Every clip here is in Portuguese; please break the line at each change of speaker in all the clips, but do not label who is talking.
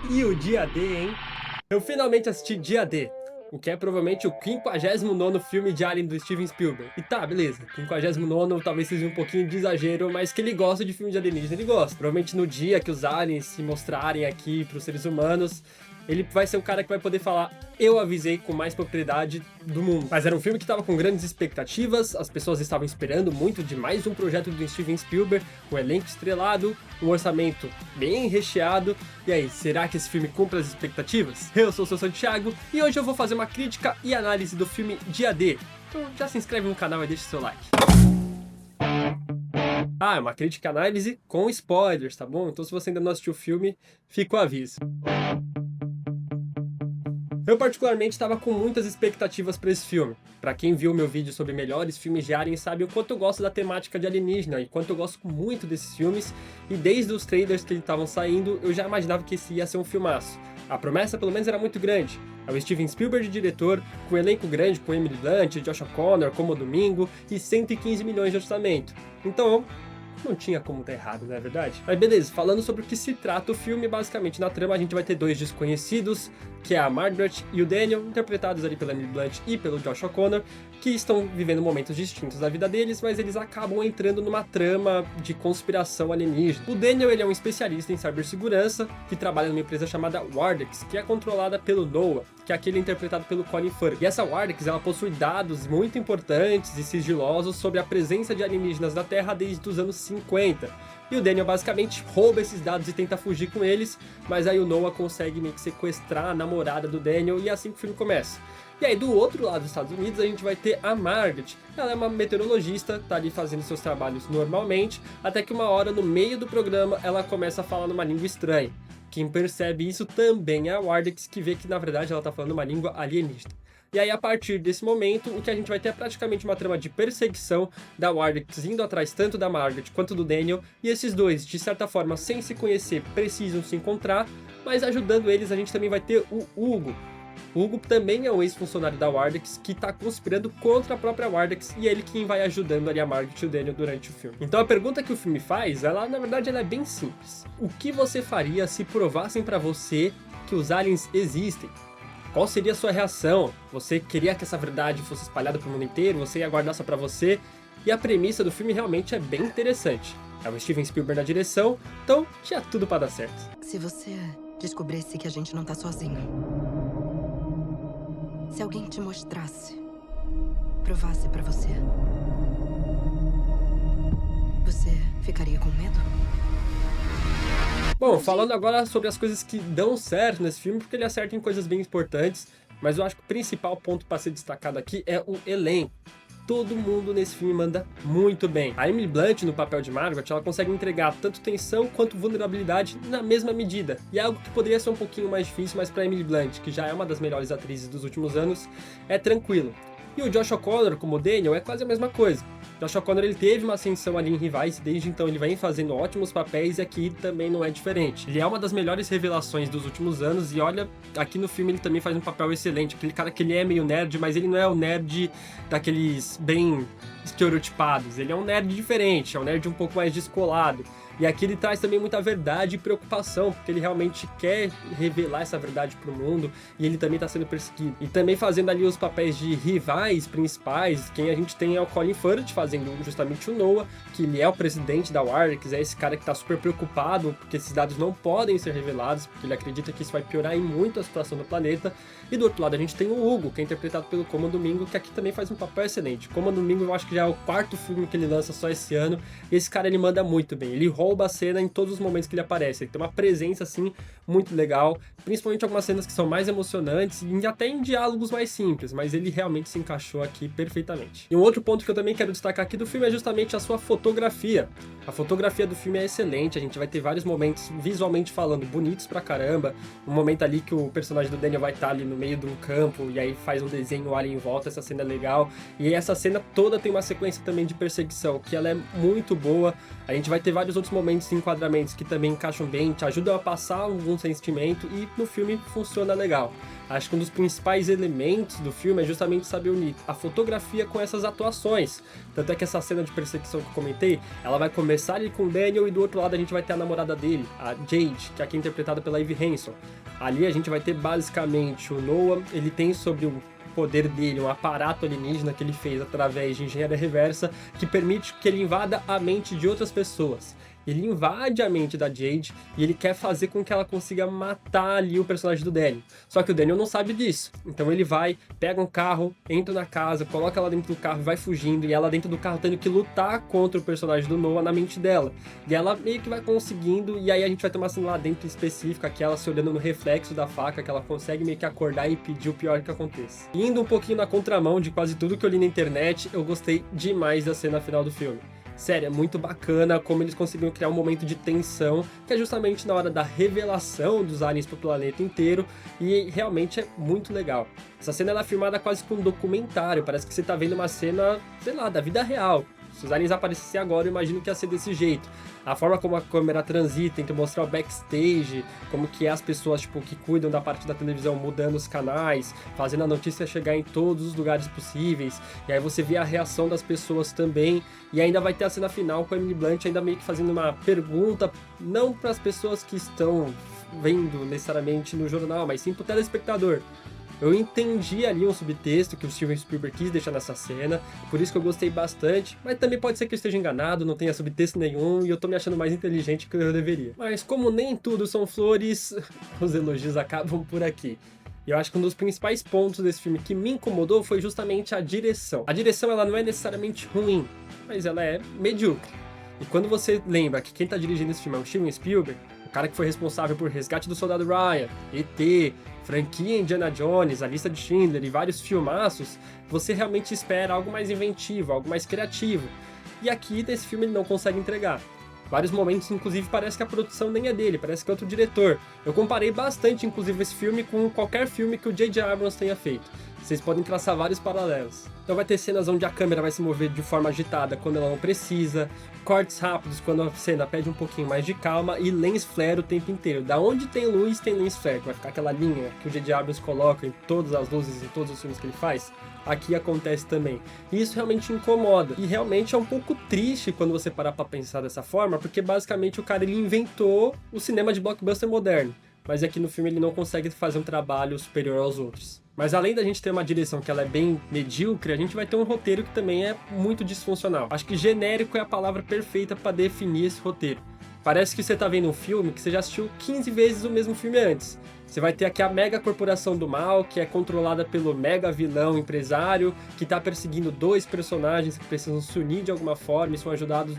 E o Dia D, hein? Eu finalmente assisti Dia D, o que é provavelmente o 59º filme de Alien do Steven Spielberg. E tá, beleza, 59º talvez seja um pouquinho de exagero, mas que ele gosta de filme de alienígena, ele gosta. Provavelmente no dia que os aliens se mostrarem aqui pros seres humanos, ele vai ser o cara que vai poder falar: eu avisei com mais propriedade do mundo. Mas era um filme que estava com grandes expectativas, as pessoas estavam esperando muito de mais um projeto do Steven Spielberg, um elenco estrelado, um orçamento bem recheado. E aí, será que esse filme cumpre as expectativas? Eu sou o seu Santiago e hoje eu vou fazer uma crítica e análise do filme Dia D. Então já se inscreve no canal e deixa seu like. Ah, é uma crítica e análise com spoilers, tá bom? Então se você ainda não assistiu o filme, fica o aviso. Eu particularmente estava com muitas expectativas para esse filme. Para quem viu meu vídeo sobre melhores filmes de Alien sabe o quanto eu gosto da temática de alienígena e quanto eu gosto muito desses filmes, e desde os trailers que eles estavam saindo eu já imaginava que esse ia ser um filmaço. A promessa pelo menos era muito grande. É o Steven Spielberg de diretor, com um elenco grande com Emily Blunt, Josh O'Connor como Domingo e 115 milhões de orçamento. Então não tinha como estar errado, não é verdade? Mas beleza, falando sobre o que se trata o filme, basicamente na trama a gente vai ter dois desconhecidos, que é a Margaret e o Daniel, interpretados ali pela Emily Blunt e pelo Josh O'Connor, que estão vivendo momentos distintos da vida deles, mas eles acabam entrando numa trama de conspiração alienígena. O Daniel, ele é um especialista em cibersegurança, que trabalha numa empresa chamada Wardex, que é controlada pelo Noah, que é aquele interpretado pelo Colin Firth. E essa Wardex, ela possui dados muito importantes e sigilosos sobre a presença de alienígenas na Terra desde os anos 50. E o Daniel basicamente rouba esses dados e tenta fugir com eles, mas aí o Noah consegue meio que sequestrar a namorada do Daniel e é assim que o filme começa. E aí do outro lado dos Estados Unidos a gente vai ter a Margaret. Ela é uma meteorologista, tá ali fazendo seus trabalhos normalmente, até que uma hora no meio do programa ela começa a falar numa língua estranha. Quem percebe isso também é a Wardex, que vê que na verdade ela tá falando uma língua alienígena. E aí, a partir desse momento, o que a gente vai ter é praticamente uma trama de perseguição da Wardex indo atrás tanto da Margaret quanto do Daniel, e esses dois, de certa forma, sem se conhecer, precisam se encontrar, mas ajudando eles a gente também vai ter o Hugo. O Hugo também é um ex-funcionário da Wardex que está conspirando contra a própria Wardex, e é ele quem vai ajudando ali a Margaret e o Daniel durante o filme. Então a pergunta que o filme faz, na verdade ela é bem simples. O que você faria se provassem para você que os aliens existem? Qual seria a sua reação? Você queria que essa verdade fosse espalhada para o mundo inteiro? Você ia guardar só para você? E a premissa do filme realmente é bem interessante. É o Steven Spielberg na direção, então tinha tudo para dar certo.
Se você descobrisse que a gente não tá sozinho, se alguém te mostrasse, provasse pra você, você ficaria com medo?
Bom, falando agora sobre as coisas que dão certo nesse filme, porque ele acerta em coisas bem importantes, mas eu acho que o principal ponto para ser destacado aqui é o elenco. Todo mundo nesse filme manda muito bem. A Emily Blunt, no papel de Margaret, ela consegue entregar tanto tensão quanto vulnerabilidade na mesma medida. E é algo que poderia ser um pouquinho mais difícil, mas para Emily Blunt, que já é uma das melhores atrizes dos últimos anos, é tranquilo. E o Josh O'Connor, como Daniel, é quase a mesma coisa. Josh O'Connor, ele teve uma ascensão ali em Rivais, desde então ele vem fazendo ótimos papéis, e aqui também não é diferente. Ele é uma das melhores revelações dos últimos anos, e olha, aqui no filme ele também faz um papel excelente. Aquele cara que ele é meio nerd, mas ele não é o nerd daqueles bem estereotipados. Ele é um nerd diferente, é um nerd um pouco mais descolado. E aqui ele traz também muita verdade e preocupação, porque ele realmente quer revelar essa verdade pro mundo, e ele também tá sendo perseguido. E também fazendo ali os papéis de rivais principais, quem a gente tem é o Colin Firth fazendo justamente o Noah, que ele é o presidente da Wardex, é esse cara que tá super preocupado, porque esses dados não podem ser revelados, porque ele acredita que isso vai piorar em muito a situação do planeta. E do outro lado a gente tem o Hugo, que é interpretado pelo Colman Domingo, que aqui também faz um papel excelente. Colman Domingo eu acho que já é o quarto filme que ele lança só esse ano, e esse cara ele manda muito bem, ele rouba a cena em todos os momentos que ele aparece, ele tem uma presença assim muito legal, principalmente algumas cenas que são mais emocionantes e até em diálogos mais simples, mas ele realmente se encaixou aqui perfeitamente. E um outro ponto que eu também quero destacar aqui do filme é justamente a sua fotografia. A fotografia do filme é excelente, a gente vai ter vários momentos visualmente falando bonitos pra caramba, um momento ali que o personagem do Daniel vai estar ali no meio de um campo e aí faz um desenho alien em volta, essa cena é legal, e essa cena toda tem uma sequência também de perseguição, que ela é muito boa. A gente vai ter vários outros momentos e enquadramentos que também encaixam bem, te ajudam a passar algum sentimento e no filme funciona legal. Acho que um dos principais elementos do filme é justamente saber unir a fotografia com essas atuações. Tanto é que essa cena de perseguição que eu comentei, ela vai começar ali com o Daniel e do outro lado a gente vai ter a namorada dele, a Jade, que aqui é interpretada pela Eve Hanson. Ali a gente vai ter basicamente o Noah, ele tem sobre o poder dele, um aparato alienígena que ele fez através de engenharia reversa, que permite que ele invada a mente de outras pessoas. Ele invade a mente da Jade e ele quer fazer com que ela consiga matar ali o personagem do Daniel. Só que o Daniel não sabe disso. Então ele vai, pega um carro, entra na casa, coloca ela dentro do carro e vai fugindo. E ela dentro do carro tendo que lutar contra o personagem do Noah na mente dela. E ela meio que vai conseguindo, e aí a gente vai ter uma cena lá dentro específica, que ela se olhando no reflexo da faca, que ela consegue meio que acordar e pedir o pior que aconteça. Indo um pouquinho na contramão de quase tudo que eu li na internet, eu gostei demais da cena final do filme. Sério, é muito bacana como eles conseguiram criar um momento de tensão, que é justamente na hora da revelação dos aliens pro planeta inteiro, e realmente é muito legal. Essa cena ela é filmada quase como um documentário, parece que você tá vendo uma cena, sei lá, da vida real. Se os aliens aparecessem agora, eu imagino que ia ser desse jeito. A forma como a câmera transita, tem que mostrar o backstage, como que é as pessoas tipo, que cuidam da parte da televisão, mudando os canais, fazendo a notícia chegar em todos os lugares possíveis. E aí você vê a reação das pessoas também. E ainda vai ter a cena final com a Emily Blunt ainda meio que fazendo uma pergunta, não para as pessoas que estão vendo necessariamente no jornal, mas sim para o telespectador. Eu entendi ali um subtexto que o Steven Spielberg quis deixar nessa cena, por isso que eu gostei bastante, mas também pode ser que eu esteja enganado, não tenha subtexto nenhum e eu tô me achando mais inteligente que eu deveria. Mas como nem tudo são flores, os elogios acabam por aqui. E eu acho que um dos principais pontos desse filme que me incomodou foi justamente a direção. A direção ela não é necessariamente ruim, mas ela é medíocre. E quando você lembra que quem tá dirigindo esse filme é o Steven Spielberg, o cara que foi responsável por Resgate do Soldado Ryan, ET, franquia Indiana Jones, A Lista de Schindler e vários filmaços, você realmente espera algo mais inventivo, algo mais criativo. E aqui, nesse filme, ele não consegue entregar. Vários momentos, inclusive, parece que a produção nem é dele, parece que é outro diretor. Eu comparei bastante, inclusive, esse filme com qualquer filme que o J.J. Abrams tenha feito. Vocês podem traçar vários paralelos. Então vai ter cenas onde a câmera vai se mover de forma agitada quando ela não precisa, cortes rápidos quando a cena pede um pouquinho mais de calma e lens flare o tempo inteiro. Da onde tem luz, tem lens flare, vai ficar aquela linha que o J.J. Abrams coloca em todas as luzes em todos os filmes que ele faz. Aqui acontece também. E isso realmente incomoda. E realmente é um pouco triste quando você parar pra pensar dessa forma, porque basicamente o cara ele inventou o cinema de blockbuster moderno. Mas aqui no filme ele não consegue fazer um trabalho superior aos outros. Mas além da gente ter uma direção que ela é bem medíocre, a gente vai ter um roteiro que também é muito disfuncional. Acho que genérico é a palavra perfeita para definir esse roteiro. Parece que você tá vendo um filme que você já assistiu 15 vezes o mesmo filme antes. Você vai ter aqui a mega corporação do mal, que é controlada pelo mega vilão empresário, que tá perseguindo dois personagens que precisam se unir de alguma forma e são ajudados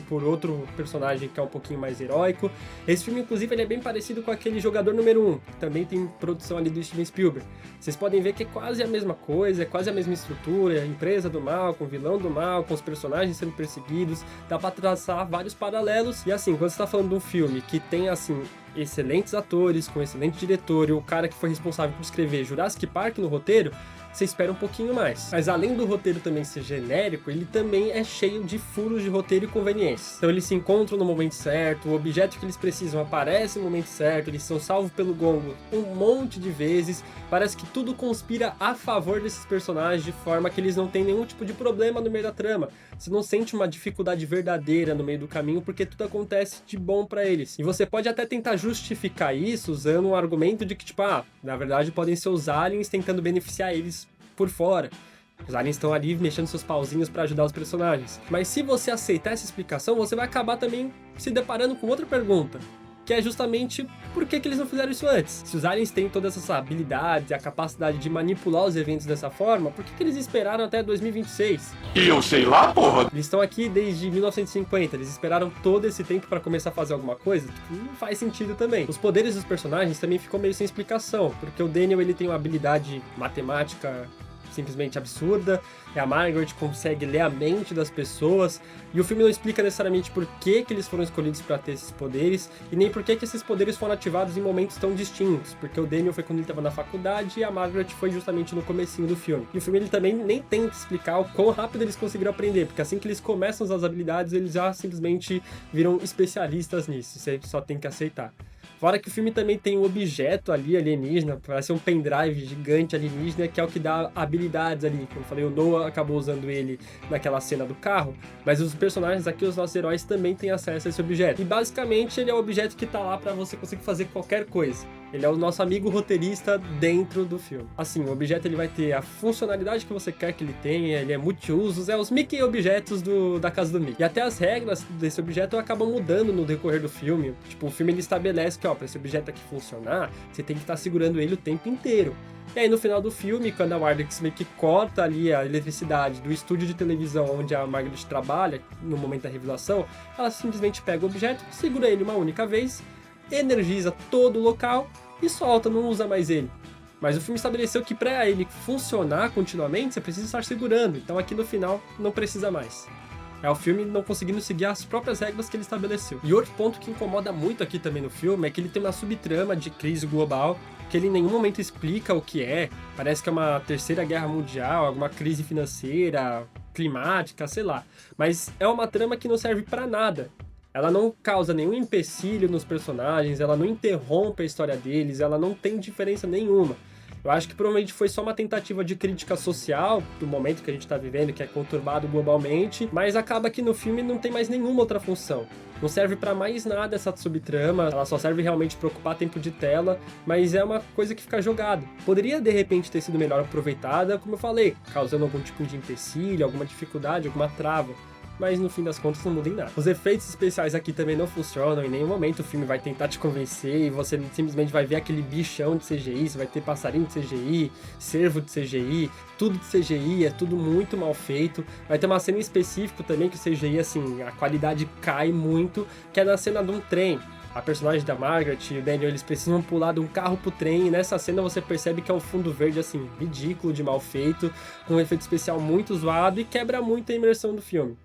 por outro personagem que é um pouquinho mais heróico. Esse filme, inclusive, ele é bem parecido com aquele Jogador Número 1, que também tem produção ali do Steven Spielberg. Vocês podem ver que é quase a mesma coisa, é quase a mesma estrutura, a empresa do mal, com o vilão do mal, com os personagens sendo perseguidos, dá pra traçar vários paralelos. E assim, quando você tá falando de um filme que tem, assim, excelentes atores, com excelente diretor e o cara que foi responsável por escrever Jurassic Park no roteiro, você espera um pouquinho mais. Mas além do roteiro também ser genérico, ele também é cheio de furos de roteiro e conveniências. Então eles se encontram no momento certo, o objeto que eles precisam aparece no momento certo, eles são salvos pelo gongo um monte de vezes. Parece que tudo conspira a favor desses personagens de forma que eles não têm nenhum tipo de problema no meio da trama. Você não sente uma dificuldade verdadeira no meio do caminho porque tudo acontece de bom pra eles. E você pode até tentar justificar isso usando um argumento de que, tipo, na verdade podem ser os aliens tentando beneficiar eles por fora. Os aliens estão ali mexendo seus pauzinhos para ajudar os personagens. Mas se você aceitar essa explicação, você vai acabar também se deparando com outra pergunta, que é justamente por que eles não fizeram isso antes? Se os aliens têm todas essas habilidades e a capacidade de manipular os eventos dessa forma, por que eles esperaram até 2026?
E eu sei lá, porra!
Eles estão aqui desde 1950, eles esperaram todo esse tempo para começar a fazer alguma coisa? Não faz sentido também. Os poderes dos personagens também ficam meio sem explicação, porque o Daniel ele tem uma habilidade matemática simplesmente absurda, a Margaret consegue ler a mente das pessoas, e o filme não explica necessariamente por que eles foram escolhidos para ter esses poderes, e nem por que esses poderes foram ativados em momentos tão distintos, porque o Daniel foi quando ele estava na faculdade e a Margaret foi justamente no comecinho do filme. E o filme ele também nem tenta explicar o quão rápido eles conseguiram aprender, porque assim que eles começam a usar as habilidades, eles já simplesmente viram especialistas nisso, você só tem que aceitar. Fora que o filme também tem um objeto ali alienígena, parece um pendrive gigante alienígena, que é o que dá habilidades ali. Como eu falei, o Noah acabou usando ele naquela cena do carro, mas os personagens aqui, os nossos heróis, também têm acesso a esse objeto. E basicamente ele é o objeto que tá lá pra você conseguir fazer qualquer coisa. Ele é o nosso amigo roteirista dentro do filme. Assim, o objeto ele vai ter a funcionalidade que você quer que ele tenha, ele é multiusos, é os Mickey objetos da casa do Mickey. E até as regras desse objeto acabam mudando no decorrer do filme. Tipo, o filme ele estabelece que, ó, pra esse objeto aqui funcionar, você tem que estar segurando ele o tempo inteiro. E aí no final do filme, quando a Margaret meio que corta ali a eletricidade do estúdio de televisão onde a Margaret trabalha, no momento da revelação, ela simplesmente pega o objeto, segura ele uma única vez, energiza todo o local e solta, não usa mais ele. Mas o filme estabeleceu que para ele funcionar continuamente, você precisa estar segurando, então aqui no final não precisa mais. É o filme não conseguindo seguir as próprias regras que ele estabeleceu. E outro ponto que incomoda muito aqui também no filme é que ele tem uma subtrama de crise global, que ele em nenhum momento explica o que é. Parece que é uma terceira guerra mundial, alguma crise financeira, climática, sei lá. Mas é uma trama que não serve para nada. Ela não causa nenhum empecilho nos personagens, ela não interrompe a história deles, ela não tem diferença nenhuma. Eu acho que provavelmente foi só uma tentativa de crítica social do momento que a gente tá vivendo, que é conturbado globalmente, mas acaba que no filme não tem mais nenhuma outra função. Não serve pra mais nada essa subtrama, ela só serve realmente pra ocupar tempo de tela, mas é uma coisa que fica jogada. Poderia de repente ter sido melhor aproveitada, como eu falei, causando algum tipo de empecilho, alguma dificuldade, alguma trava. Mas no fim das contas não muda em nada. Os efeitos especiais aqui também não funcionam, em nenhum momento o filme vai tentar te convencer e você simplesmente vai ver aquele bichão de CGI, você vai ter passarinho de CGI, cervo de CGI, tudo de CGI, é tudo muito mal feito. Vai ter uma cena em específico também que o CGI, assim, a qualidade cai muito, que é na cena de um trem. A personagem da Margaret e o Daniel, eles precisam pular de um carro pro trem, e nessa cena você percebe que é um fundo verde, assim, ridículo de mal feito, com um efeito especial muito zoado e quebra muito a imersão do filme.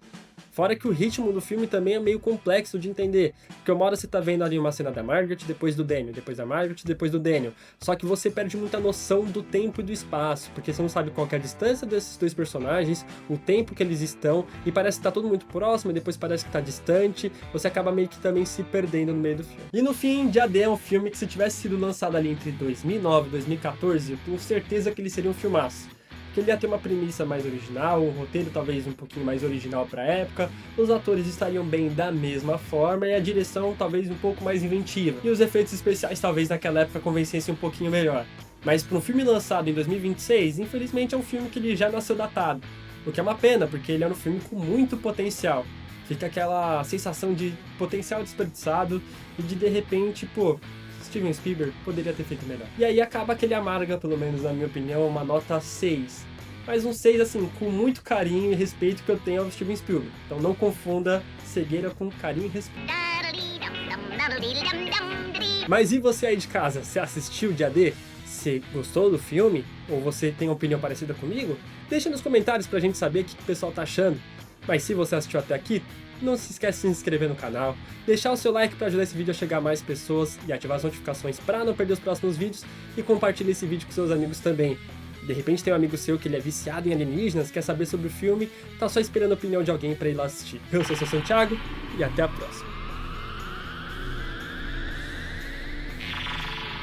Fora que o ritmo do filme também é meio complexo de entender, porque uma hora você tá vendo ali uma cena da Margaret, depois do Daniel, depois da Margaret, depois do Daniel. Só que você perde muita noção do tempo e do espaço, porque você não sabe qual que é a distância desses dois personagens, o tempo que eles estão, e parece que tá tudo muito próximo, e depois parece que tá distante, você acaba meio que também se perdendo no meio do filme. E no fim, Jade é um filme que se tivesse sido lançado ali entre 2009 e 2014, eu tenho certeza que ele seria um filmaço. Que ele ia ter uma premissa mais original, um roteiro talvez um pouquinho mais original para a época, os atores estariam bem da mesma forma e a direção talvez um pouco mais inventiva. E os efeitos especiais talvez naquela época convencessem um pouquinho melhor. Mas para um filme lançado em 2026, infelizmente é um filme que ele já nasceu datado. O que é uma pena, porque ele era um filme com muito potencial. Fica aquela sensação de potencial desperdiçado e de repente, pô, Steven Spielberg poderia ter feito melhor. E aí acaba que ele amarga, pelo menos na minha opinião, uma nota 6. Mas um 6, assim, com muito carinho e respeito que eu tenho ao Steven Spielberg. Então não confunda cegueira com carinho e respeito. Mas e você aí de casa? Você assistiu Jade? Você gostou do filme? Ou você tem uma opinião parecida comigo? Deixa nos comentários pra gente saber o que o pessoal tá achando. Mas se você assistiu até aqui, não se esquece de se inscrever no canal, deixar o seu like para ajudar esse vídeo a chegar a mais pessoas e ativar as notificações para não perder os próximos vídeos e compartilhe esse vídeo com seus amigos também. De repente tem um amigo seu que ele é viciado em alienígenas, quer saber sobre o filme, tá só esperando a opinião de alguém para ir lá assistir. Eu sou o Santiago e até a próxima.